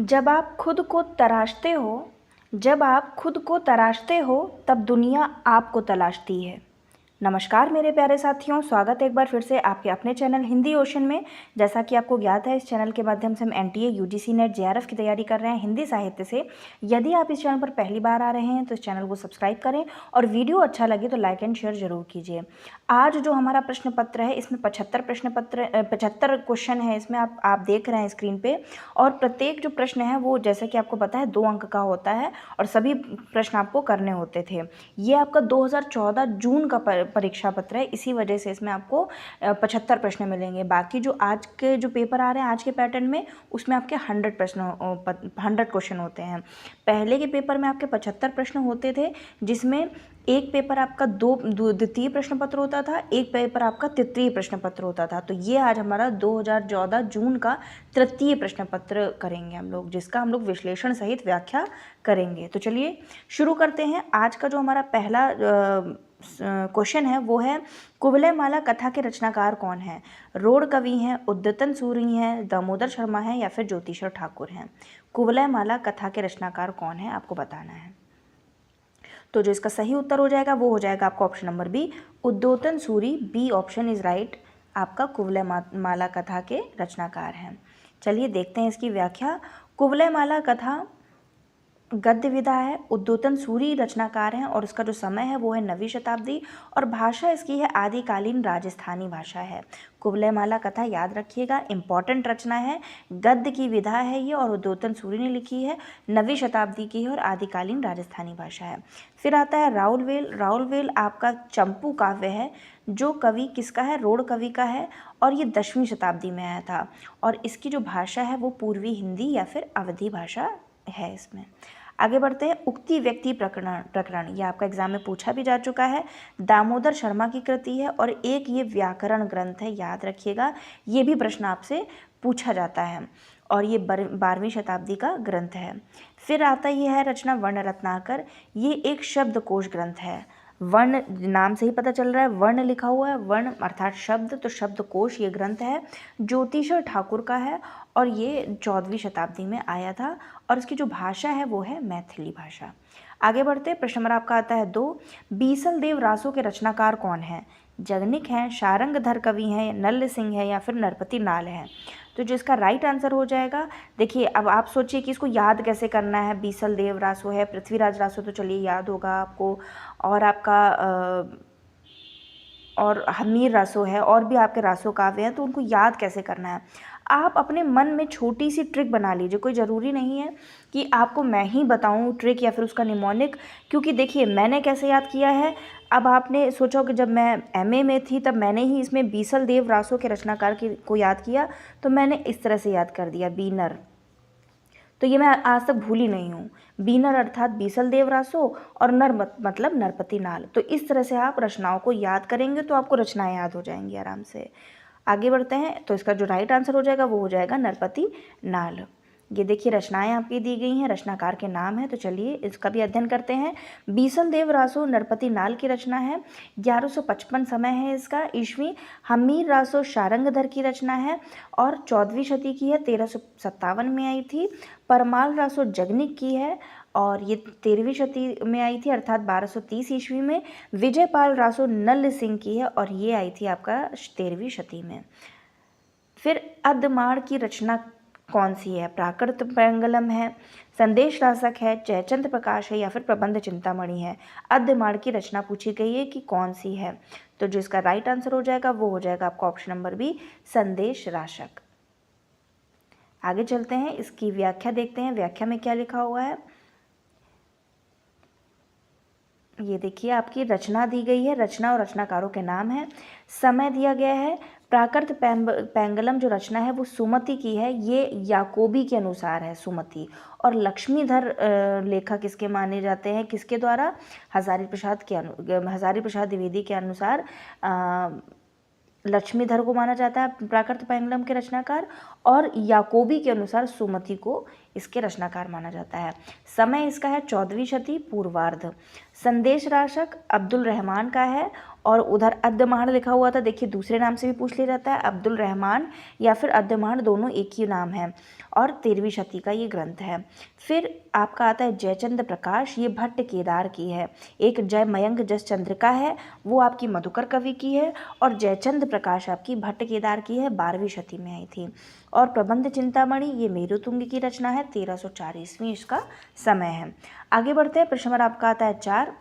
जब आप खुद को तराशते हो जब आप खुद को तराशते हो तब दुनिया आपको तलाशती है। नमस्कार मेरे प्यारे साथियों, स्वागत है एक बार फिर से आपके अपने चैनल हिंदी ओशन में। जैसा कि आपको ज्ञात है, इस चैनल के माध्यम से हम एनटीए, यूजीसी नेट, जेआरएफ की तैयारी कर रहे हैं हिंदी साहित्य से। यदि आप इस चैनल पर पहली बार आ रहे हैं तो इस चैनल को सब्सक्राइब करें और वीडियो अच्छा लगे तो लाइक एंड शेयर जरूर कीजिए। आज जो हमारा प्रश्न पत्र है, इसमें 75 क्वेश्चन है। इसमें आप देख रहे हैं स्क्रीन पे, और प्रत्येक जो प्रश्न है वो, जैसे कि आपको पता है, 2 अंक का होता है और सभी प्रश्न आपको करने होते थे। ये आपका 2014 जून का परीक्षा पत्र है, इसी वजह से इसमें आपको 75 प्रश्न मिलेंगे। बाकी जो आज के जो पेपर आ रहे हैं आज के पैटर्न में, उसमें आपके 100 क्वेश्चन होते हैं। पहले के पेपर में आपके 75 प्रश्न होते थे, जिसमें एक पेपर आपका द्वितीय प्रश्न पत्र होता था, एक पेपर आपका तृतीय प्रश्न पत्र होता था। तो ये आज हमारा 2014 जून का तृतीय प्रश्न पत्र करेंगे हम लोग, जिसका हम लोग विश्लेषण सहित व्याख्या करेंगे। तो चलिए शुरू करते हैं। आज का जो हमारा पहला क्वेश्चन है वो है, कुवलयमाला कथा के रचनाकार कौन है? रोड कवि हैं, उद्यतन सूरी हैं, दामोदर शर्मा हैं या फिर ज्योतिषर ठाकुर हैं? कुवलयमाला कथा के रचनाकार कौन है, आपको बताना है। तो जो इसका सही उत्तर हो जाएगा वो हो जाएगा आपका option number B, Uddyotan Suri. B option is right, आपका कुवलयमाला कथा के रचनाकार हैं। चलिए देखते हैं इसकी व्याख्या। कुवलयमाला कथा गद्य विधा है, उद्योतन सूरी रचनाकार हैं और उसका जो समय है वो है 9वीं शताब्दी, और भाषा इसकी है आदिकालीन राजस्थानी भाषा है। कुवलयमाला कथा याद रखिएगा, इंपॉर्टेंट रचना है, गद्य की विधा है ये, और उद्योतन सूरी ने लिखी है, 9वीं शताब्दी की है और आदिकालीन राजस्थानी भाषा है। फिर आता है राउलवेल। राउलवेल आपका चंपू काव्य है, जो कवि किसका है? रोड कवि का है, और ये 10वीं शताब्दी में आया था, और इसकी जो भाषा है वो पूर्वी हिंदी या फिर अवधी भाषा है इसमें। आगे बढ़ते हैं। उक्ति व्यक्ति प्रकरण ये आपका एग्जाम में पूछा भी जा चुका है, दामोदर शर्मा की कृति है, और एक ये व्याकरण ग्रंथ है, याद रखिएगा, ये भी प्रश्न आपसे पूछा जाता है, और ये 12वीं शताब्दी का ग्रंथ है। फिर आता ये है रचना वर्ण रत्नाकर। ये एक शब्दकोश ग्रंथ है। वर्ण नाम से ही पता चल रहा है, वर्ण लिखा हुआ है, वर्ण अर्थात शब्द, तो शब्दकोश ये ग्रंथ है, ज्योतिषर ठाकुर का है, और ये 14वीं शताब्दी में आया था, और इसकी जो भाषा है वो है मैथिली भाषा। आगे बढ़ते हैं। प्रश्न नंबर आपका आता है 2, बीसल देव रासों के रचनाकार कौन है? जगनिक हैं, शारंगधर कवि हैं, नल्ल सिंह है या फिर नरपति नाल है? तो जो इसका राइट आंसर हो जाएगा, देखिए अब आप सोचिए कि इसको याद कैसे करना है। बीसल देव रासो है, पृथ्वीराज रासो तो चलिए याद होगा आपको, और आपका और हमीर रासो है, और भी आपके रासो काव्य हैं, तो उनको याद कैसे करना है। आप अपने मन में छोटी सी ट्रिक बना लीजिए, कोई ज़रूरी नहीं है कि आपको मैं ही बताऊं ट्रिक या फिर उसका निमोनिक, क्योंकि देखिए मैंने कैसे याद किया है। अब आपने सोचा कि जब मैं एमए में थी तब मैंने ही इसमें बीसल देव रासो के रचनाकार को याद किया, तो मैंने इस तरह से याद कर दिया, बीनर। तो ये मैं आज तक भूली नहीं हूँ। बीनर अर्थात बीसल देव रासो, और नर मतलब नरपति नाल। तो इस तरह से आप रचनाओं को याद करेंगे तो आपको रचनाएं याद हो जाएंगी आराम से। आगे बढ़ते हैं। तो इसका जो राइट आंसर हो जाएगा वो हो जाएगा नरपति नाल। ये देखिए रचनाएं आपकी दी गई हैं, रचनाकार के नाम है, तो चलिए इसका भी अध्ययन करते हैं। बीसल देव रासो नरपति नाल की रचना है, 1155 समय है इसका ईस्वी। हमीर रासो शारंगधर की रचना है और 14वीं शती की है, 1357 में आई थी। परमाल रासो जगनिक की है और ये 13वीं शती में आई थी, अर्थात 1230 ईस्वी में। विजयपाल रासो नल्ल सिंह की है और ये आई थी आपका 13वीं शती में। फिर अद्धमाड़ की रचना कौन सी है? प्राकृत पैंगलम है, संदेश रासक है, जयचंद्र प्रकाश है या फिर प्रबंध चिंतामणि है? अद्धमाड़ की रचना पूछी गई है कि कौन सी है, तो जो इसका राइट आंसर हो जाएगा वो हो जाएगा आपका ऑप्शन नंबर बी, संदेश रासक। आगे चलते हैं, इसकी व्याख्या देखते हैं। व्याख्या में क्या लिखा हुआ है, ये देखिए आपकी रचना दी गई है, रचना और रचनाकारों के नाम है, समय दिया गया है। प्राकृत पैंगलम जो रचना है वो सुमति की है, ये याकोबी के अनुसार है सुमति। और लक्ष्मीधर लेखक इसके माने जाते हैं, किसके द्वारा? हजारी प्रसाद द्विवेदी के अनुसार लक्ष्मीधर को माना जाता है प्राकृत पैंगलम के रचनाकार, और याकोबी के अनुसार सुमति को इसके रचनाकार माना जाता है। समय इसका है 14वीं शती पूर्वार्ध। संदेश रासक अब्दुल रहमान का है और उधर अद्दमाण लिखा हुआ था, देखिए दूसरे नाम से भी पूछ लिया जाता है, अब्दुल रहमान या फिर अद्दमाण, दोनों एक ही नाम है और 13वीं शती का ये ग्रंथ है। फिर आपका आता है जयचंद्र प्रकाश, ये भट्ट केदार की है। एक जय मयंक जस चंद्रिका है, वो आपकी मधुकर कवि की है, और जयचंद्र प्रकाश आपकी भट्ट केदार की है, 12वीं शती में आई थी। और प्रबंध चिंतामणि ये मेरुतुंग की रचना है, 1340 ईस्वी इसका समय है। आगे बढ़ते हैं, प्रश्न नंबर आपका आता है 4।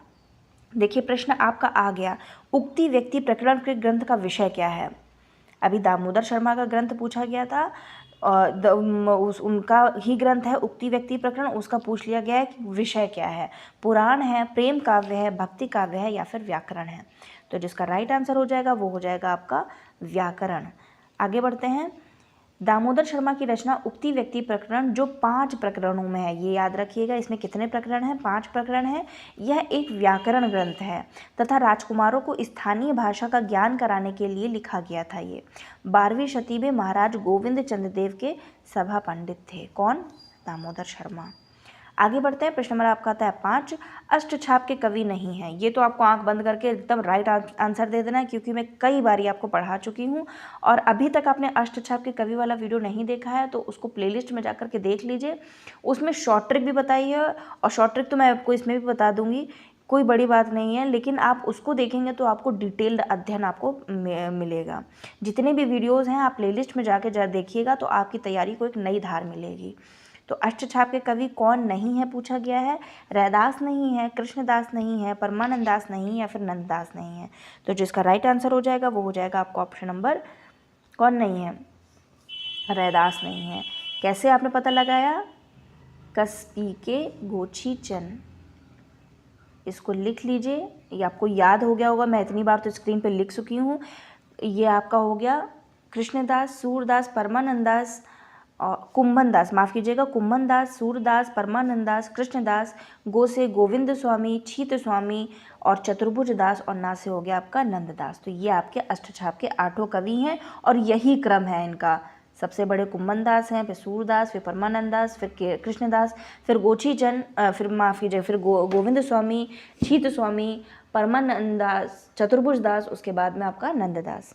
देखिए प्रश्न आपका आ गया, उक्ति व्यक्ति प्रकरण के ग्रंथ का विषय क्या है। अभी दामोदर शर्मा का ग्रंथ पूछा गया था, उनका ही ग्रंथ है उक्ति व्यक्ति प्रकरण, उसका पूछ लिया गया है कि विषय क्या है, पुराण है, प्रेम काव्य है, भक्ति काव्य है या फिर व्याकरण है। तो जिसका राइट आंसर हो जाएगा वो हो जाएगा आपका व्याकरण। आगे बढ़ते हैं, दामोदर शर्मा की रचना उक्ति व्यक्ति प्रकरण जो 5 प्रकरणों में है, ये याद रखिएगा। इसमें कितने प्रकरण हैं? 5 प्रकरण हैं। यह एक व्याकरण ग्रंथ है तथा राजकुमारों को स्थानीय भाषा का ज्ञान कराने के लिए लिखा गया था। ये 12वीं शती में महाराज गोविंद चंद्र देव के सभा पंडित थे। कौन? दामोदर शर्मा। आगे बढ़ते हैं, प्रश्न नंबर आपका आता है 5। अष्टछाप के कवि नहीं हैं। ये तो आपको आंख बंद करके एकदम राइट आंसर दे देना है, क्योंकि मैं कई बारी आपको पढ़ा चुकी हूँ और अभी तक आपने अष्टछाप के कवि वाला वीडियो नहीं देखा है तो उसको प्लेलिस्ट में जाकर के देख लीजिए। उसमें शॉर्ट ट्रिक भी बताई है और शॉर्ट ट्रिक तो मैं आपको इसमें भी बता दूंगी, कोई बड़ी बात नहीं है, लेकिन आप उसको देखेंगे तो आपको डिटेल्ड अध्ययन आपको मिलेगा। जितने भी वीडियोस हैं आप प्लेलिस्ट में जाके देखिएगा तो आपकी तैयारी को एक नई धार मिलेगी। तो अष्टछाप के कवि कौन नहीं है पूछा गया है। रैदास नहीं है, कृष्णदास नहीं है, परमानंदास नहीं है या फिर नंददास नहीं है। तो जिसका राइट आंसर हो जाएगा वो हो जाएगा आपका ऑप्शन नंबर, कौन नहीं है? रैदास नहीं है। कैसे आपने पता लगाया? कस्पी के गोचीचन, इसको लिख लीजिए, ये आपको याद हो गया होगा, मैं इतनी बार तो स्क्रीन पे लिख चुकी हूँ। ये आपका हो गया कृष्णदास, सूरदास, परमानंदास और कुंभनदास, माफ़ कीजिएगा, कुंभनदास, सूरदास, परमानंदास, कृष्णदास, गो से गोविंद स्वामी, छीत स्वामी और चतुर्भुज दास, और ना से हो गया आपका नंददास। तो ये आपके अष्टछाप के 8 कवि हैं और यही क्रम है इनका। सबसे बड़े कुंभनदास हैं, फिर सूरदास, फिर परमानंदास, फिर कृष्णदास, फिर गोचीचंद, फिर माफ़ कीजिए, फिर गोविंद स्वामी, छीत स्वामी, परमानंदास, चतुर्भुज दास, उसके बाद में आपका नंददास।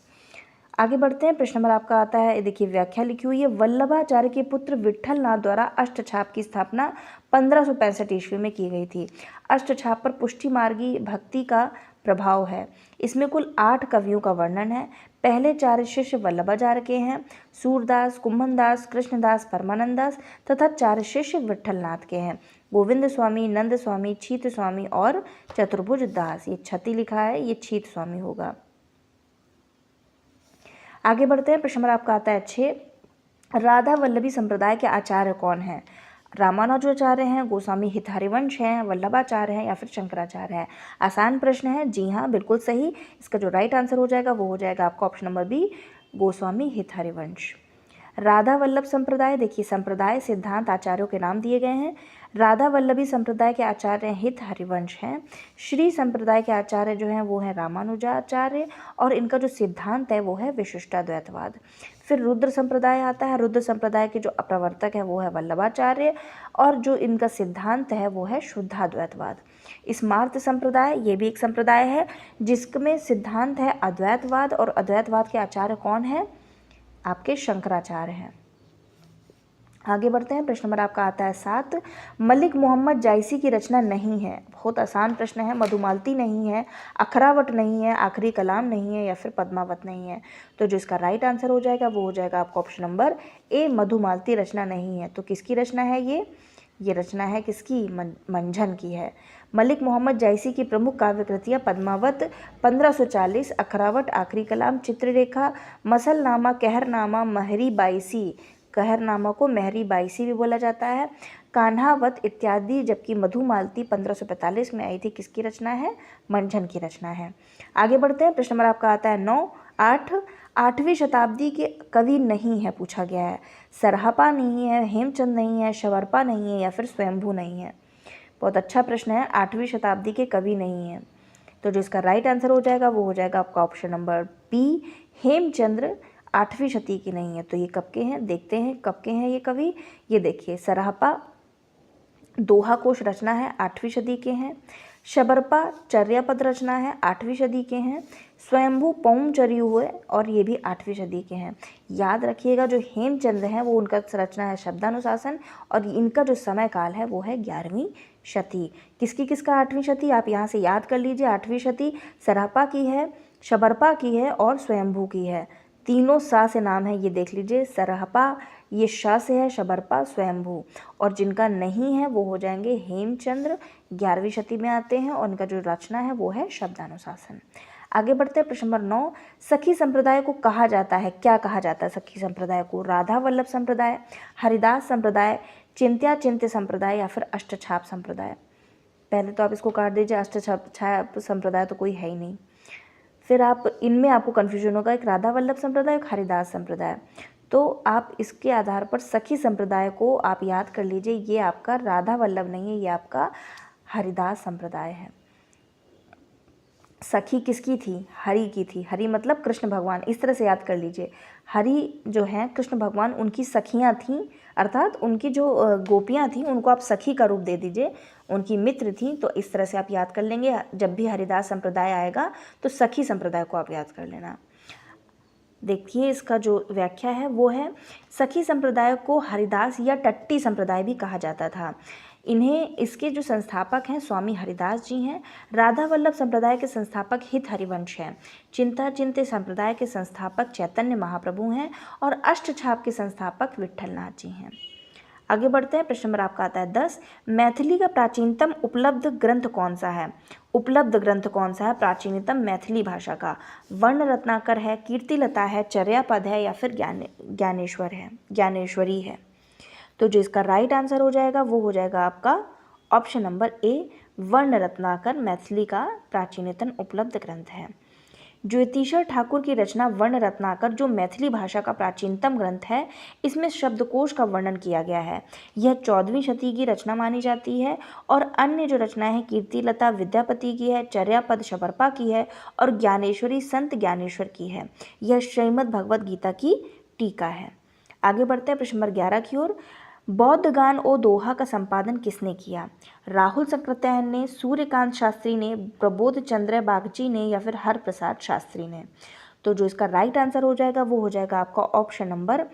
आगे बढ़ते हैं, प्रश्न नंबर आपका आता है, देखिए व्याख्या लिखी हुई है, वल्लभाचार्य के पुत्र विट्ठल नाथ द्वारा अष्टछाप की स्थापना 1565 ईस्वी में की गई थी। अष्टछाप पर पुष्टि मार्गी भक्ति का प्रभाव है। इसमें कुल 8 कवियों का वर्णन है। पहले 4 शिष्य वल्लभाचार्य के हैं, सूरदास, कुंभनदास, कृष्णदास, परमानंदास, तथा 4 शिष्य विट्ठल नाथ के हैं, गोविंद स्वामी, नंद स्वामी, छीत स्वामी और चतुर्भुज दास। ये छती लिखा है, ये छीत स्वामी होगा। आगे बढ़ते हैं, प्रश्न नंबर आपका आता है 6। राधा वल्लभी संप्रदाय के आचार्य कौन हैं? रामानुजाचार्य हैं, गोस्वामी हितहरिवंश हैं, वल्लभाचार्य हैं या फिर शंकराचार्य हैं। आसान प्रश्न है, जी हाँ बिल्कुल सही। इसका जो राइट आंसर हो जाएगा वो हो जाएगा आपका option number B, Goswami Hitharivansh. Radha Vallabh Sampradaya, देखिए संप्रदाय सिद्धांत आचार्यों के नाम दिए गए हैं। राधा वल्लभी संप्रदाय के आचार्य हितहरिवंश हैं। श्री संप्रदाय के आचार्य जो हैं वो हैं रामानुजाचार्य और इनका जो सिद्धांत है वो है विशिष्टाद्वैतवाद। फिर रुद्र संप्रदाय आता है, रुद्र संप्रदाय के जो प्रवर्तक है वो है वल्लभाचार्य और जो इनका सिद्धांत है वो है शुद्धाद्वैतवाद। स्मार्त संप्रदाय, ये भी एक संप्रदाय है जिसमें सिद्धांत है अद्वैतवाद और अद्वैतवाद के आचार्य कौन है? आपके शंकराचार्य हैं। आगे बढ़ते हैं, प्रश्न नंबर आपका आता है 7। मलिक मोहम्मद जायसी की रचना नहीं है। बहुत आसान प्रश्न है। मधुमालती नहीं है, अखरावट नहीं है, आखिरी कलाम नहीं है या फिर पद्मावत नहीं है। तो जो इसका राइट आंसर हो जाएगा वो हो जाएगा आपका ऑप्शन नंबर ए, मधुमालती रचना नहीं है। तो किसकी रचना है ये रचना है किसकी? मंझन की है। मलिक मोहम्मद जायसी की प्रमुख काव्य कृतियाँ पद्मावत 1540, अखरावट, आखिरी कलाम, चित्ररेखा, मसलनामा, कहरनामा, महरी बाईसी, कहरनामा को महरी बाईसी भी बोला जाता है, कान्हावत इत्यादि, जबकि मधुमालती 1545 में आई थी। किसकी रचना है? मंझन की रचना है। आगे बढ़ते हैं, प्रश्न नंबर आपका आता है 9। 8वीं शताब्दी के कवि नहीं है पूछा गया है। सरहपा नहीं है, हेमचंद नहीं है, शवर्पा नहीं है या फिर स्वयंभू नहीं है। बहुत अच्छा प्रश्न है। 8वीं शताब्दी के कवि नहीं है, तो जो इसका राइट आंसर हो जाएगा वो हो जाएगा आपका ऑप्शन नंबर बी, हेमचंद्र 8वीं शती की नहीं है। तो ये कब के हैं? देखते हैं कब के हैं ये कवि। ये देखिए, सरहपा दोहा कोश रचना है, 8वीं शती के हैं। शबरपा चर्यापद रचना है, 8वीं सदी के हैं। स्वयंभू पौम चर्यु हुए और ये भी 8वीं सदी के हैं। याद रखिएगा जो हेमचंद हैं वो उनका रचना है शब्दानुशासन और इनका जो समय काल है वो है 11वीं शती। किसका 8वीं शती आप यहाँ से याद कर लीजिए। 8वीं शती सरहपा की है, शबरपा की है और स्वयंभू की है। तीनों सा से नाम है, ये देख लीजिए। सरहपा ये शा से है, शबरपा स्वयंभू। और जिनका नहीं है वो हो जाएंगे हेमचंद्र, 11वीं शती में आते हैं और इनका जो रचना है वो है शब्दानुशासन। आगे बढ़ते हैं प्रश्न नंबर 9। सखी संप्रदाय को कहा जाता है, क्या कहा जाता है सखी संप्रदाय को? राधा वल्लभ संप्रदाय, हरिदास संप्रदाय, चिंत्या चिंत्य संप्रदाय या फिर अष्टछाप संप्रदाय। पहले तो आप इसको काट दीजिए, अष्टछाप संप्रदाय तो कोई है ही नहीं। फिर आप इनमें आपको कन्फ्यूजन होगा, एक राधा वल्लभ संप्रदाय, एक हरिदास संप्रदाय। तो आप इसके आधार पर सखी संप्रदाय को आप याद कर लीजिए, ये आपका राधा वल्लभ नहीं है, ये आपका हरिदास संप्रदाय है। सखी किसकी थी? हरि की थी। हरि मतलब कृष्ण भगवान, इस तरह से याद कर लीजिए। हरि जो हैं कृष्ण भगवान, उनकी सखियां थीं, अर्थात उनकी जो गोपियां थीं उनको आप सखी का रूप दे दीजिए, उनकी मित्र थीं। तो इस तरह से आप याद कर लेंगे। जब भी हरिदास संप्रदाय आएगा तो सखी संप्रदाय को आप याद कर लेना। देखिए इसका जो व्याख्या है वो है, सखी संप्रदाय को हरिदास या टट्टी संप्रदाय भी कहा जाता था। इन्हें इसके जो संस्थापक हैं स्वामी हरिदास जी हैं। राधा वल्लभ संप्रदाय के संस्थापक हित हरिवंश हैं। चिंता चिंत्य संप्रदाय के संस्थापक चैतन्य महाप्रभु हैं और अष्टछाप के संस्थापक विट्ठलनाथ जी हैं। आगे बढ़ते हैं। प्रश्न नंबर आपका आता है 10। मैथिली का प्राचीनतम उपलब्ध ग्रंथ कौन सा है? उपलब्ध ग्रंथ कौन सा है प्राचीनतम मैथिली भाषा का? वर्ण रत्नाकर है, कीर्तिलता है, चर्यापद है या फिर ज्ञानेश्वरी है। तो जो इसका राइट आंसर हो जाएगा वो हो जाएगा आपका ऑप्शन नंबर ए, वर्ण रत्नाकर मैथिली का प्राचीनतम उपलब्ध ग्रंथ है। ज्योतिषर ठाकुर की रचना वर्ण रत्नाकर जो मैथिली भाषा का प्राचीनतम ग्रंथ है, इसमें शब्दकोश का वर्णन किया गया है। यह 14वीं शती की रचना मानी जाती है और अन्य जो रचनाएं हैं कीर्तिलता विद्यापति की है, चर्यापद शबरपा की है और ज्ञानेश्वरी संत ज्ञानेश्वर की है। यह श्रीमद् भगवद गीता की टीका है। आगे बढ़ते हैं प्रश्न नंबर 11 की ओर। बौद्ध गान ओ दोहा का संपादन किसने किया? राहुल सक्रात्यायन ने, सूर्यकांत शास्त्री ने, प्रबोध चंद्र बागची ने या फिर हरप्रसाद शास्त्री ने। तो जो इसका राइट आंसर हो जाएगा वो हो जाएगा आपका ऑप्शन नंबर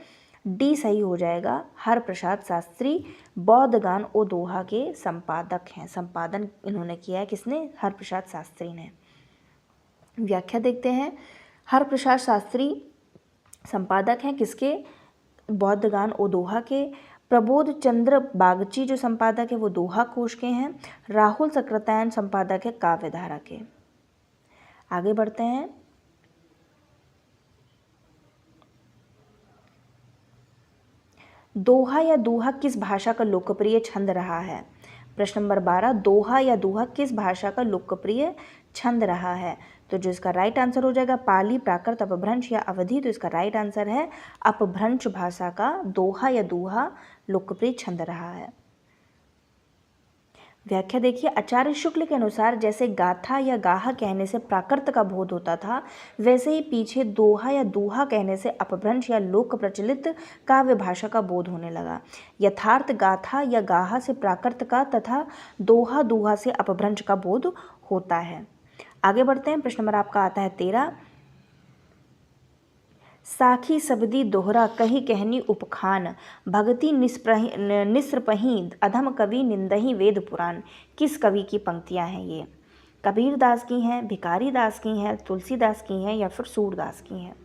डी सही हो जाएगा। हरप्रसाद शास्त्री बौद्ध गान ओ दोहा के संपादक हैं। संपादन इन्होंने किया है, किसने? हरप्रसाद शास्त्री ने। व्याख्या देखते हैं। हरप्रसाद शास्त्री संपादक हैं किसके? बौद्ध गान ओ दोहा के। प्रबोध चंद्र बागची जो संपादक है वो दोहा कोश के हैं। राहुल सक्रात्यायन संपादक है काव्यधारा के। आगे बढ़ते हैं। दोहा या दूहा किस भाषा का लोकप्रिय छंद रहा है? प्रश्न नंबर 12। दोहा या दूहा किस भाषा का लोकप्रिय छंद रहा है? तो जो इसका राइट आंसर हो जाएगा पाली, प्राकृत, अपभ्रंश या अवधि। तो इसका राइट आंसर है अपभ्रंश भाषा का दोहा या दूहा लोकप्रिय छंद रहा है। व्याख्या देखिए। आचार्य शुक्ल के अनुसार जैसे गाथा या गाहा कहने से प्राकृत का बोध होता था, वैसे ही पीछे दोहा या दूहा कहने से अपभ्रंश या लोक प्रचलित काव्य भाषा का बोध होने लगा। यथार्थ गाथा या गाहा से प्राकृत का तथा दोहा दूहा से अपभ्रंश का बोध होता है। आगे बढ़ते हैं। प्रश्न नंबर आपका आता है 13। साखी सबदी दोहरा कही कहनी उपखान, भगति निस्रपही अधम कवि निंदही वेद पुराण। किस कवि की पंक्तियां हैं ये? कबीर दास की हैं, भिखारी दास की हैं, तुलसीदास की हैं या फिर सूरदास की हैं।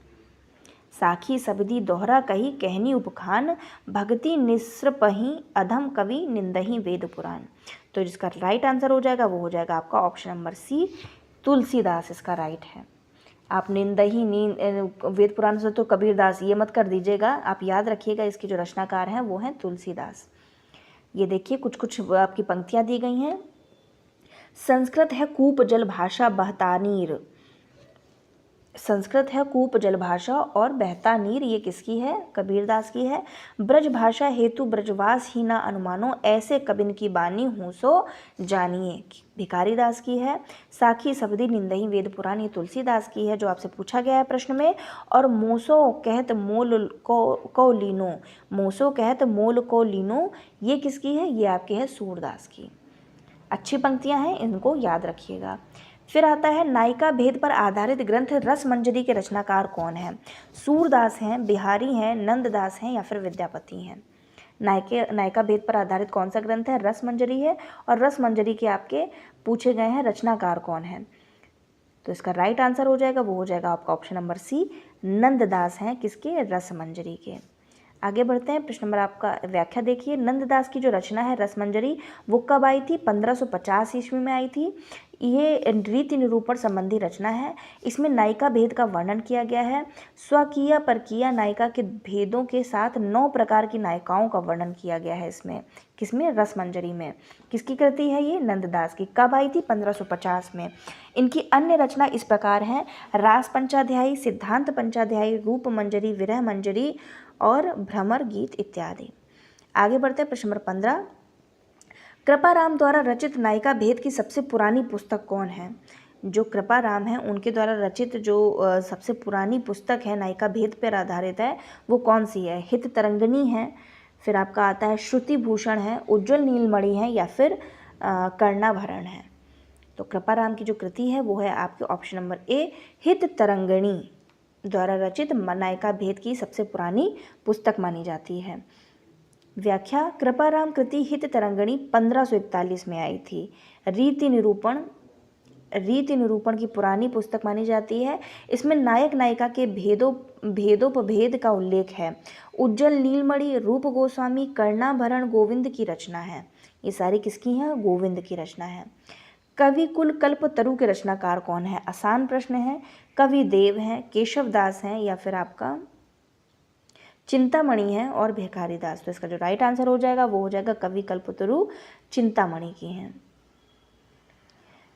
साखी सबदी दोहरा कही कहनी उपखान, भगति निस्रपही अधम कवि निंदही वेद पुराण। तो जिसका राइट आंसर हो जाएगा वो हो जाएगा आपका ऑप्शन नंबर सी, तुलसीदास इसका राइट है। आप निंदही वेद पुराण से तो कबीरदास ये मत कर दीजिएगा, आप याद रखिएगा इसके जो रचनाकार हैं वो हैं तुलसीदास। ये देखिए कुछ कुछ आपकी पंक्तियाँ दी गई हैं। संस्कृत है कूप जल भाषा बहता नीर। संस्कृत है कूप जल भाषा और बहता नीर, ये किसकी है? कबीरदास की है। ब्रज भाषा हेतु ब्रजवास ही ना अनुमानो, ऐसे कबिन की बानी हूँ सो जानिए, भिखारी दास की है। साखी सबदी निंदही वेद पुराण, ये तुलसीदास की है जो आपसे पूछा गया है प्रश्न में। और मोसो कहत मोल को लीनो, मोसो कहत मोल को लीनो, ये किसकी है? ये आपकी है सूरदास की। अच्छी पंक्तियां हैं, इनको याद रखिएगा। फिर आता है नायिका भेद पर आधारित ग्रंथ रसमंजरी के रचनाकार कौन है? सूरदास हैं, बिहारी हैं, नंददास हैं या फिर विद्यापति हैं। नायिका भेद पर आधारित कौन सा ग्रंथ है? रसमंजरी है। और रसमंजरी के आपके पूछे गए हैं रचनाकार कौन है, तो इसका राइट आंसर हो जाएगा, वो हो जाएगा आपका ऑप्शन नंबर सी, नंददास हैं। किसके? रसमंजरी के। आगे बढ़ते हैं, प्रश्न नंबर आपका व्याख्या देखिए। नंददास की जो रचना है रसमंजरी, वो कब आई थी? 1550 ईस्वी में आई थी। ये रीति निरूपण संबंधी रचना है। इसमें नायिका भेद का वर्णन किया गया है। स्वकीय परकीय नायिका के भेदों के साथ 9 प्रकार की नायिकाओं का वर्णन किया गया है इसमें। किसमें? रसमंजरी में। किसकी कृति है ये? नंददास की। कब आई थी? 1550 में। इनकी अन्य रचना इस प्रकार हैं: रास पंचाध्यायी, सिद्धांत पंचाध्यायी, रूप मंजरी, विरह मंजरी और भ्रमर गीत इत्यादि। आगे बढ़ते हैं, प्रश्न नंबर 15। कृपाराम द्वारा रचित नायिका भेद की सबसे पुरानी पुस्तक कौन है? जो कृपाराम हैं उनके द्वारा रचित जो सबसे पुरानी पुस्तक है नायिका भेद पर आधारित है, वो कौन सी है? हित तरंगिणी है, फिर आपका आता है श्रुति भूषण है, उज्ज्वल नीलमणि है या फिर कर्णाभरण है। तो कृपाराम की जो कृति है वो है आपके ऑप्शन नंबर ए, हित तरंगिणी द्वारा रचित नायिका भेद की सबसे पुरानी पुस्तक मानी जाती है। व्याख्या: कृपाराम कृति हित तरंगिणी 1541 में आई थी। रीति निरूपण की पुरानी पुस्तक मानी जाती है। इसमें नायक नायिका के भेदोपभेद का उल्लेख है। उज्ज्वल नीलमणि, रूप गोस्वामी, कर्णाभरण गोविंद की रचना है। ये सारी किसकी हैं? गोविंद की रचना है। कवि कुल कल्पतरु के रचनाकार कौन है? आसान प्रश्न है। कवि देव हैं, केशवदास हैं या फिर आपका चिंतामणि है और भिखारी दास। तो इसका जो राइट आंसर हो जाएगा वो हो जाएगा कवि कल्पतरु चिंतामणि की हैं।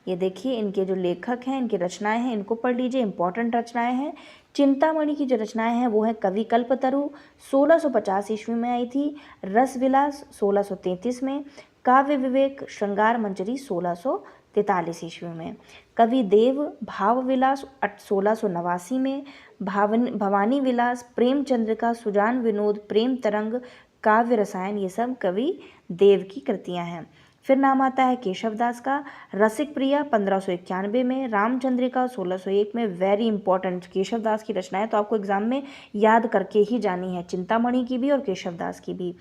ये देखिए इनके जो लेखक हैं, इनकी रचनाएं हैं, इनको पढ़ लीजिए, इंपॉर्टेंट रचनाएं हैं। चिंतामणि की जो रचनाएं हैं वो है कवि कल्पतरु, 1650 ईस्वी में आई थी। रसविलास 1633 में, काव्य विवेक, श्रृंगार मंजरी 1643 ईस्वी में। कवि देव भाव विलास 1689 में, भवानी विलास, प्रेम चंद्रिका, सुजान विनोद, प्रेम तरंग, काव्य रसायन, ये सब कवि देव की कृतियां हैं। फिर नाम आता है केशवदास का। रसिक प्रिया 1591 में, रामचंद्रिका 1601 में। वेरी इंपॉर्टेंट केशवदास की रचनाएं तो आपको एग्जाम में याद करके ही जानी है, चिंतामणि की भी और केशवदास की भी।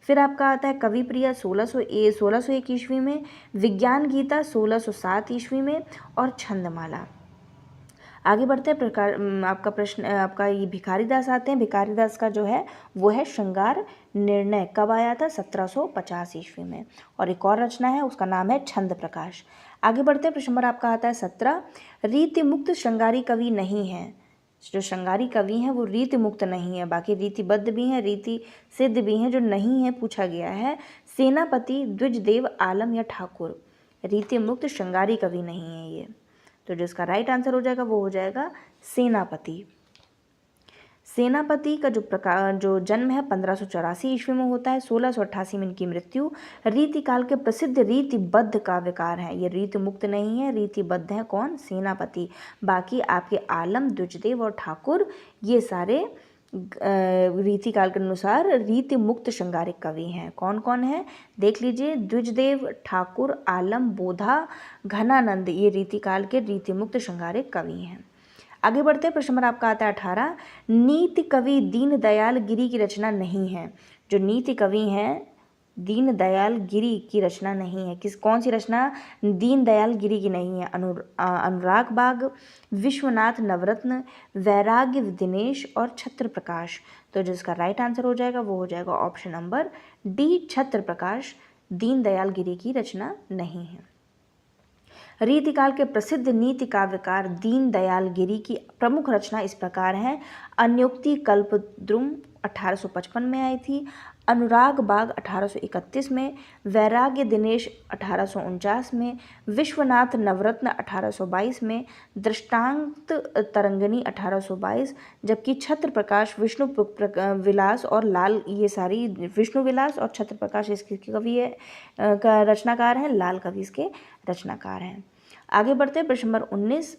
फिर आपका आता है कवि प्रिया 1601 ईस्वी में, विज्ञान गीता 1607 ईस्वी में और छंदमाला। आगे बढ़ते हैं, आपका प्रश्न आपका ये भिखारी दास आते हैं। भिखारी दास का जो है वो है श्रृंगार निर्णय। कब आया था? 1750 ईस्वी में। और एक और रचना है उसका नाम है छंद प्रकाश। आगे बढ़ते हैं, प्रश्न नंबर आपका आता है 17। रीति मुक्त श्रृंगारी कवि नहीं है। जो श्रृंगारी कवि हैं वो रीति मुक्त नहीं है, बाकी रीतिबद्ध भी हैं, रीति सिद्ध भी हैं। जो नहीं है पूछा गया है सेनापति, द्विजदेव, आलम या ठाकुर। रीति मुक्त श्रृंगारी कवि नहीं है ये। तो जिसका राइट आंसर हो जाएगा वो हो जाएगा सेनापति। सेनापति का जो जन्म है 1584 ईस्वी में होता है, 1688 में इनकी मृत्यु। रीतिकाल के प्रसिद्ध रीतिबद्ध काव्यकार हैं। ये रीति मुक्त नहीं है, रीतिबद्ध है। कौन? सेनापति। बाकी आपके आलम, द्विजदेव और ठाकुर ये सारे रीतिकाल के अनुसार रीति मुक्त श्रृंगारिक कवि हैं। कौन कौन है देख लीजिए, द्विजदेव, ठाकुर, आलम, बोधा, घनानंद, ये रीतिकाल के रीति मुक्त श्रृंगारिक कवि हैं। आगे बढ़ते हैं, प्रश्न नंबर आपका आता है 18। नीति कवि दीन दयाल गिरी की रचना नहीं है। जो नीति कवि हैं दीन दयाल गिरी की रचना नहीं है। कौन सी रचना दीन दयाल गिरी की नहीं है? अनुराग बाग, विश्वनाथ नवरत्न, वैराग्य दिनेश और छत्र प्रकाश। तो जिसका राइट आंसर हो जाएगा वो हो जाएगा ऑप्शन नंबर डी, छत्र प्रकाश। दीन दयाल गिरी की रचना नहीं है। रीतिकाल के प्रसिद्ध नीति काव्यकार दीन दयाल गिरी की प्रमुख रचना इस प्रकार है। अन्योक्ति कल्पद्रुम 1855 में आई थी, अनुराग बाग 1831 में, वैराग्य दिनेश 1849 में, विश्वनाथ नवरत्न 1822 में, दृष्टांत तरंगिणी 1822, जबकि छत्र प्रकाश, विष्णु विलास और लाल, ये सारी विष्णु विलास और छत्र प्रकाश इसके कवि है का रचनाकार हैं, लाल कवि इसके रचनाकार हैं। आगे बढ़ते हैं, प्रश्न नंबर 19।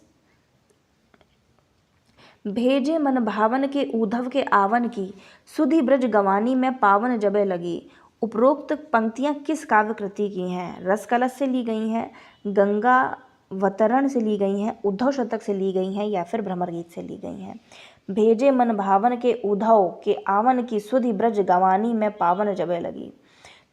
भेजे मन भावन के उद्धव के आवन की, सुधि ब्रज गवानी में पावन जबे लगी। उपरोक्त पंक्तियाँ किस काव्य कृति की हैं? रस कलश से ली गई हैं, गंगावतरण से ली गई हैं, उद्धव शतक से ली गई हैं या फिर भ्रमर गीत से ली गई हैं। भेजे मन भावन के उद्धव के आवन की सुधि ब्रज गवानी में पावन जबे लगी।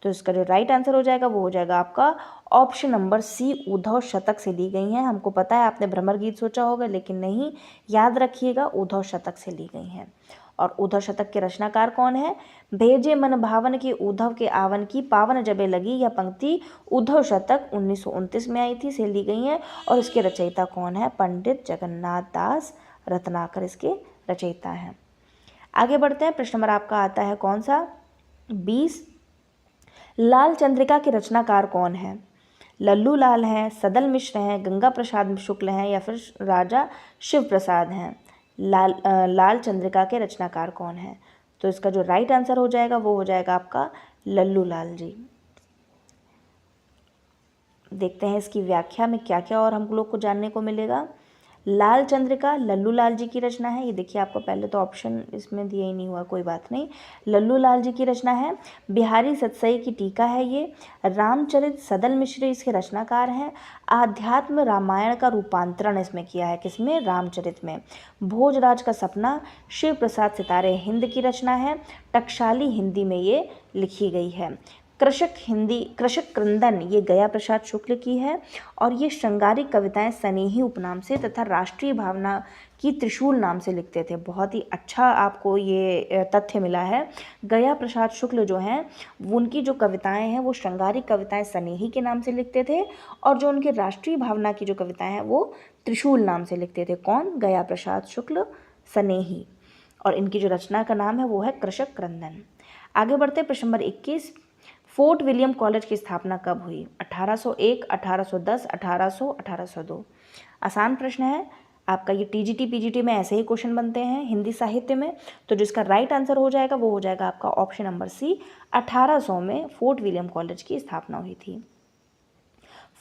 तो इसका जो राइट आंसर हो जाएगा वो हो जाएगा आपका ऑप्शन नंबर सी, उद्धव शतक से ली गई हैं। हमको पता है आपने भ्रमर गीत सोचा होगा, लेकिन नहीं, याद रखिएगा उद्धव शतक से ली गई हैं। और उद्धव शतक के रचनाकार कौन है? भेजे मन भावन के उद्धव के आवन की पावन जबे लगी। यह पंक्ति उद्धव शतक 1929 में आई थी, से ली गई है। और इसके रचयिता कौन है? पंडित जगन्नाथ दास रत्नाकर इसके रचयिता हैं। आगे बढ़ते हैं। प्रश्न नंबर आपका आता है कौन सा? 20। लाल चंद्रिका के रचनाकार कौन है? लल्लू लाल हैं, सदल मिश्र हैं, गंगा प्रसाद शुक्ल हैं या फिर राजा शिव प्रसाद हैं। लाल चंद्रिका के रचनाकार कौन है? तो इसका जो राइट आंसर हो जाएगा वो हो जाएगा आपका लल्लू लाल जी। देखते हैं इसकी व्याख्या में क्या क्या और हम लोग को जानने को मिलेगा। लाल चंद्रिका लल्लू लाल जी की रचना है। ये देखिए, आपको पहले तो ऑप्शन इसमें दिया ही नहीं हुआ, कोई बात नहीं। लल्लू लाल जी की रचना है। बिहारी सतसई की टीका है ये। रामचरित सदल मिश्र इसके रचनाकार हैं। आध्यात्म रामायण का रूपांतरण इसमें किया है, किसमें? रामचरित में। भोजराज का सपना शिव प्रसाद सितारे हिंद की रचना है। टकसाली हिंदी में ये लिखी गई है। कृषक क्रंदन ये गया प्रसाद शुक्ल की है। और ये श्रृंगारिक कविताएं सनेही उपनाम से तथा राष्ट्रीय भावना की त्रिशूल नाम से लिखते थे। बहुत ही अच्छा आपको ये तथ्य मिला है। गया प्रसाद शुक्ल जो हैं, उनकी जो कविताएं हैं वो श्रृंगारिक कविताएं सनेही के नाम से लिखते थे, और जो उनके राष्ट्रीय भावना की जो कविताएं हैं वो त्रिशूल नाम से लिखते थे। कौन? गया प्रसाद शुक्ल सनेही। और इनकी जो रचना का नाम है वो है कृषक क्रंदन। आगे बढ़ते प्रश्न नंबर 21। फोर्ट विलियम कॉलेज की स्थापना कब हुई? 1801, 1810, 1800, 1802। आसान प्रश्न है आपका। ये टीजीटी पीजीटी में ऐसे ही क्वेश्चन बनते हैं हिंदी साहित्य में। तो जिसका राइट आंसर हो जाएगा वो हो जाएगा आपका ऑप्शन नंबर सी, 1800 में फोर्ट विलियम कॉलेज की स्थापना हुई थी।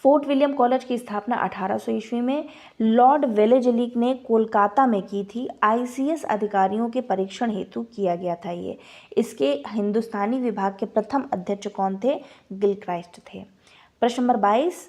फोर्ट विलियम कॉलेज की स्थापना 1800 ईस्वी में लॉर्ड वेलेजली ने कोलकाता में की थी। आईसीएस अधिकारियों के परीक्षण हेतु किया गया था ये। इसके हिंदुस्तानी विभाग के प्रथम अध्यक्ष कौन थे? गिलक्राइस्ट थे। प्रश्न नंबर 22।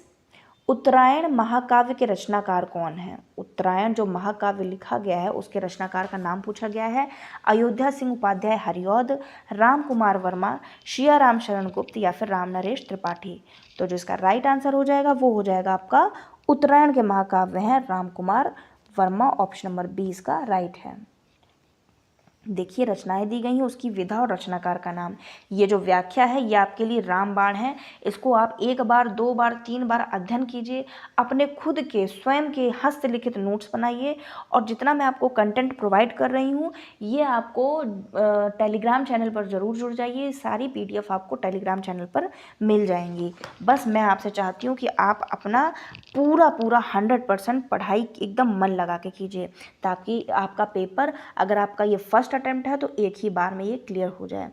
उत्तरायण महाकाव्य के रचनाकार कौन है? उत्तरायण जो महाकाव्य लिखा गया है उसके रचनाकार का नाम पूछा गया है। अयोध्या सिंह उपाध्याय हरिऔध, राम कुमार वर्मा, शिया राम शरण गुप्त या फिर राम नरेश त्रिपाठी। तो जो इसका राइट आंसर हो जाएगा वो हो जाएगा आपका उत्तरायण के महाकाव्य हैं राम कुमार वर्मा। ऑप्शन नंबर 20 का राइट है। देखिए, रचनाएं दी गई हैं, उसकी विधा और रचनाकार का नाम। ये जो व्याख्या है ये आपके लिए रामबाण है। इसको आप 1 बार 2 बार 3 बार अध्ययन कीजिए। अपने खुद के स्वयं के हस्तलिखित नोट्स बनाइए। और जितना मैं आपको कंटेंट प्रोवाइड कर रही हूँ ये आपको टेलीग्राम चैनल पर ज़रूर जुड़ जाइए। सारी PDF आपको टेलीग्राम चैनल पर मिल जाएंगी। बस मैं आपसे चाहती हूँ कि आप अपना पूरा 100% पढ़ाई एकदम मन लगा के कीजिए, ताकि आपका पेपर, अगर आपका ये फर्स्ट अटेम्प्ट है तो एक ही बार में ये क्लियर हो जाए।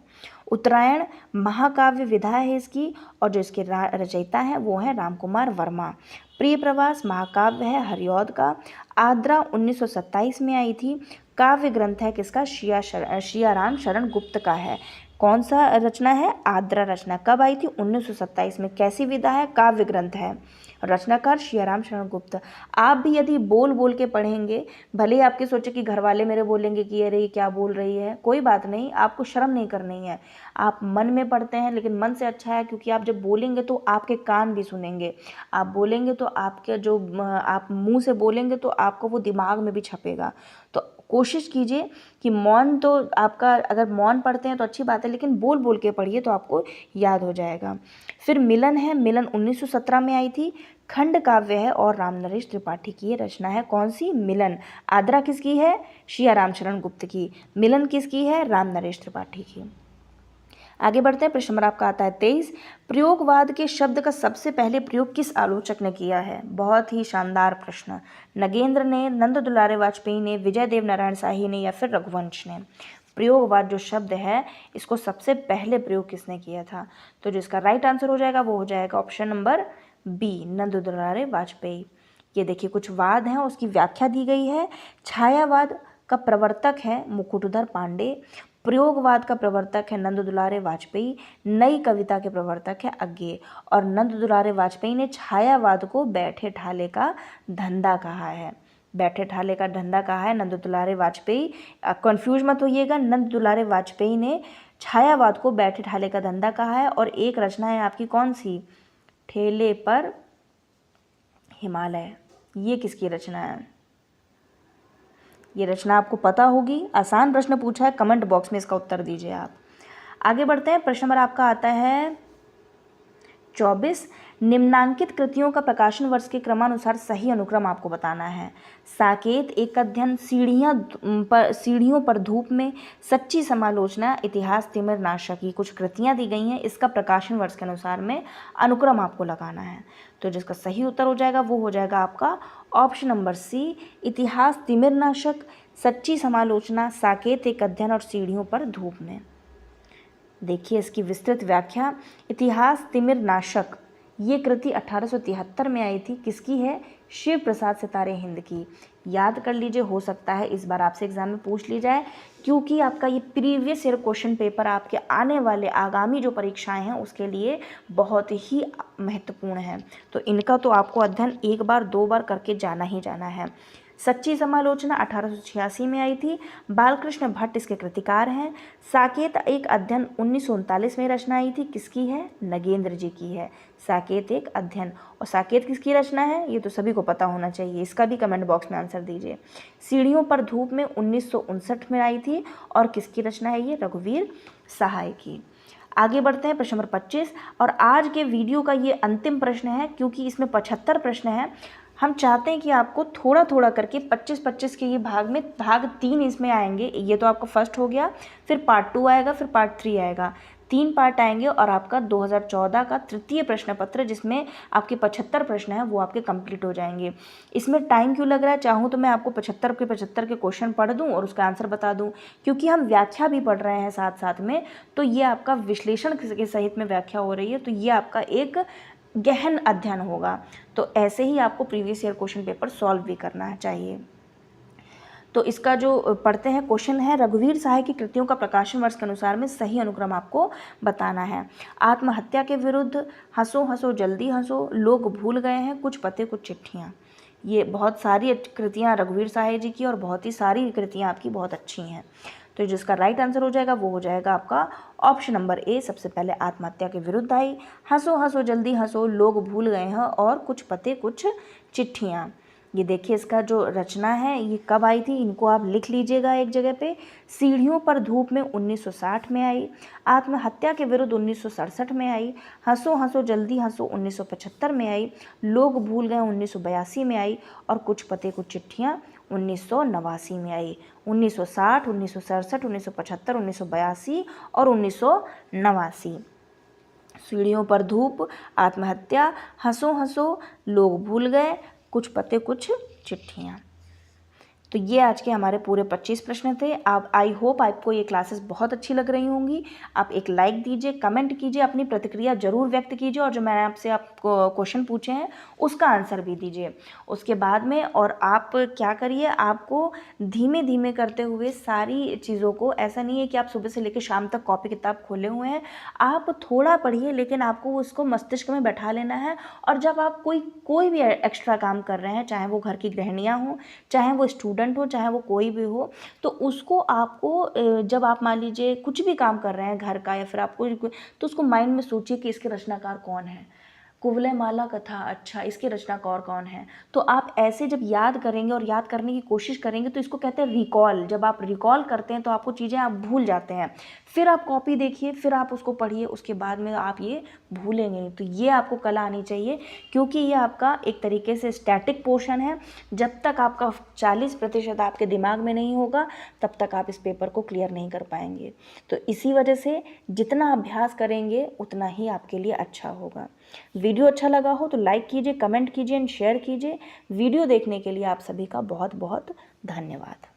उत्तरायण महाकाव्य विधा है इसकी, और जो इसके रचयिता हैं वो हैं राम कुमार वर्मा। प्रिय प्रवास महाकाव्य है हरिऔध का। आद्रा 1927 में आई थी। काव्य ग्रंथ है किसका? शिया राम शरण गुप्त का है। कौन सा रचना है? आद्रा रचना। कब आई थी? 1927 में। कैसी विधा है? काव्य ग्रंथ है। रचनाकार शियाराम शरण गुप्त। आप भी यदि बोल बोल के पढ़ेंगे, भले ही आपके सोचे कि घर वाले मेरे बोलेंगे कि अरे ये क्या बोल रही है, कोई बात नहीं, आपको शर्म नहीं करनी है। आप मन में पढ़ते हैं, लेकिन मन से अच्छा है, क्योंकि आप जब बोलेंगे तो आपके कान भी सुनेंगे। आप बोलेंगे तो आपके जो आप मुंह से बोलेंगे तो आपको वो दिमाग में भी छपेगा। तो कोशिश कीजिए कि मौन तो आपका, अगर मौन पढ़ते हैं तो अच्छी बात है, लेकिन बोल बोल के पढ़िए तो आपको याद हो जाएगा। फिर मिलन है। मिलन 1917 में आई थी। खंड काव्य है और राम नरेश त्रिपाठी की ये रचना है। कौन सी? मिलन। आद्रा किसकी है? शिया राम शरण गुप्त की। मिलन किसकी है? राम नरेश त्रिपाठी की। आगे बढ़ते हैं। प्रश्न नंबर आपका आता है 23। प्रयोगवाद के शब्द का सबसे पहले प्रयोग किस आलोचक ने किया है? बहुत ही शानदार प्रश्न। नगेंद्र ने, नंद दुलारे वाजपेयी ने, विजय देव नारायण शाही ने या फिर रघुवंश ने? प्रयोगवाद जो शब्द है इसको सबसे पहले प्रयोग किसने किया था? तो जो इसका राइट आंसर हो जाएगा वो हो जाएगा ऑप्शन नंबर बी, नंद दुलारे वाजपेयी। ये देखिए, कुछ वाद हैं, उसकी व्याख्या दी गई है। छायावाद का प्रवर्तक है मुकुटधर पांडे। प्रयोगवाद का प्रवर्तक है नंद दुलारे वाजपेयी, नई कविता के प्रवर्तक है अज्ञे। और नंद दुलारे वाजपेयी ने छायावाद को बैठे ठाले का धंधा कहा है। बैठे ठाले का धंधा कहा है नंद दुलारे वाजपेयी। कंफ्यूज मत होइएगा, नंद दुलारे वाजपेयी ने छायावाद को बैठे ठाले का धंधा कहा है। और एक रचना है आपकी कौन सी, ठेले पर हिमालय, ये किसकी रचना है? ये रचना आपको पता होगी, आसान प्रश्न पूछा है, कमेंट बॉक्स में इसका उत्तर दीजिए आप। आगे बढ़ते हैं, प्रश्न नंबर आपका आता है 24। निम्नांकित कृतियों का प्रकाशन वर्ष के क्रमानुसार सही अनुक्रम आपको बताना है। साकेत, एक अध्ययन, सीढ़ियों पर धूप में, सच्ची समालोचना, इतिहास तिमिर नाशक, की कुछ कृतियां दी गई हैं। इसका प्रकाशन वर्ष के अनुसार में अनुक्रम आपको लगाना है। तो जिसका सही उत्तर हो जाएगा वो हो जाएगा आपका ऑप्शन नंबर सी, इतिहास तिमिर नाशक, सच्ची समालोचना, साकेत एक अध्ययन और सीढ़ियों पर धूप में। देखिए इसकी विस्तृत व्याख्या। इतिहास तिमिर नाशक ये कृति 1873 में आई थी। किसकी है? शिव प्रसाद सितारे हिंद की। याद कर लीजिए, हो सकता है इस बार आपसे एग्जाम में पूछ ली जाए, क्योंकि आपका ये प्रीवियस ईयर क्वेश्चन पेपर आपके आने वाले आगामी जो परीक्षाएं हैं उसके लिए बहुत ही महत्वपूर्ण है। तो इनका तो आपको अध्ययन एक बार दो बार करके जाना ही जाना है। सच्ची समालोचना 1886 में आई थी, बालकृष्ण भट्ट इसके कृतिकार हैं। साकेत एक अध्ययन 1939 में रचना आई थी। किसकी है? नगेंद्र जी की है साकेत एक अध्ययन। और साकेत किसकी रचना है ये तो सभी को पता होना चाहिए, इसका भी कमेंट बॉक्स में आंसर दीजिए। सीढ़ियों पर धूप में 1959 में आई थी। और किसकी रचना है ये? रघुवीर सहाय की। आगे बढ़ते हैं, प्रश्न नंबर 25। और आज के वीडियो का ये अंतिम प्रश्न है, क्योंकि इसमें 75 प्रश्न हैं। हम चाहते हैं कि आपको थोड़ा थोड़ा करके 25-25 के ये भाग 3 इसमें आएंगे। ये तो आपका फर्स्ट हो गया, फिर पार्ट 2 आएगा, फिर पार्ट 3 आएगा, 3 पार्ट आएंगे। और आपका 2014 का तृतीय प्रश्न पत्र जिसमें आपके 75 प्रश्न हैं वो आपके कंप्लीट हो जाएंगे। इसमें टाइम क्यों लग रहा है? चाहूँ तो मैं आपको 75 के क्वेश्चन पढ़ दूँ और उसका आंसर बता दूँ, क्योंकि हम व्याख्या भी पढ़ रहे हैं साथ साथ में। तो ये आपका विश्लेषण के सहित में व्याख्या हो रही है, तो ये आपका एक गहन अध्ययन होगा। तो ऐसे ही आपको previous year question paper solve भी करना चाहिए। तो इसका जो पढ़ते हैं क्वेश्चन है, रघुवीर सहाय की कृतियों का प्रकाशन वर्ष के अनुसार में सही अनुक्रम आपको बताना है। आत्महत्या के विरुद्ध, हंसो हंसो जल्दी हंसो, लोग भूल गए हैं, कुछ पते कुछ चिट्ठियाँ। ये बहुत सारी कृतियाँ रघुवीर सहाय जी की और बहुत ही सारी कृतियाँ आपकी बहुत अच्छी हैं। तो जिसका राइट आंसर हो जाएगा वो हो जाएगा आपका ऑप्शन नंबर ए। सबसे पहले आत्महत्या के विरुद्ध आई, हंसो हंसो जल्दी हंसो, लोग भूल गए हैं और कुछ पते कुछ चिट्ठियाँ। ये देखिए इसका जो रचना है ये कब आई थी, इनको आप लिख लीजिएगा एक जगह पे। सीढ़ियों पर धूप में 1960 में आई, आत्महत्या के विरुद्ध 1967 में आई, हंसो हंसो जल्दी हंसो 1975 में आई, लोग भूल गए 1982 में आई और कुछ पते कुछ चिट्ठियाँ 1989 में आई। 1960, 1967, 1975, 1982 और 1989। सीढ़ियों पर धूप, आत्महत्या, हंसो हंसो, लोग भूल गए, कुछ पते कुछ चिट्ठियाँ। तो ये आज के हमारे पूरे 25 प्रश्न थे। आप आई होप आपको ये क्लासेस बहुत अच्छी लग रही होंगी। आप एक लाइक दीजिए, कमेंट कीजिए, अपनी प्रतिक्रिया जरूर व्यक्त कीजिए और जो मैंने आपसे आपको क्वेश्चन पूछे हैं उसका आंसर भी दीजिए उसके बाद में। और आप क्या करिए, आपको धीमे धीमे करते हुए सारी चीज़ों को, ऐसा नहीं है कि आप सुबह से लेकर शाम तक कॉपी किताब खोले हुए हैं, आप थोड़ा पढ़िए लेकिन आपको उसको मस्तिष्क में बैठा लेना है। और जब आप कोई भी एक्स्ट्रा काम कर रहे हैं, चाहे वो घर की गृहिणियाँ हों, चाहे वो स्टूडेंट हो, चाहे वो कोई भी हो, तो उसको आपको जब आप मान लीजिए कुछ भी काम कर रहे हैं घर का या फिर आपको, तो उसको माइंड में सोचिए कि इसके रचनाकार कौन है। कुवलय माला कथा, अच्छा इसके रचनाकार कौन है। तो आप ऐसे जब याद करेंगे और याद करने की कोशिश करेंगे तो इसको कहते हैं रिकॉल। जब आप रिकॉल करते हैं तो आपको चीज़ें आप भूल जाते हैं, फिर आप कॉपी देखिए, फिर आप उसको पढ़िए, उसके बाद में आप ये भूलेंगे नहीं। तो ये आपको कला आनी चाहिए, क्योंकि ये आपका एक तरीके से स्टैटिक पोर्शन है। जब तक आपका 40% आपके दिमाग में नहीं होगा तब तक आप इस पेपर को क्लियर नहीं कर पाएंगे। तो इसी वजह से जितना अभ्यास करेंगे उतना ही आपके लिए अच्छा होगा। वीडियो अच्छा लगा हो तो लाइक कीजिए, कमेंट कीजिए एंड शेयर कीजिए। वीडियो देखने के लिए आप सभी का बहुत बहुत धन्यवाद।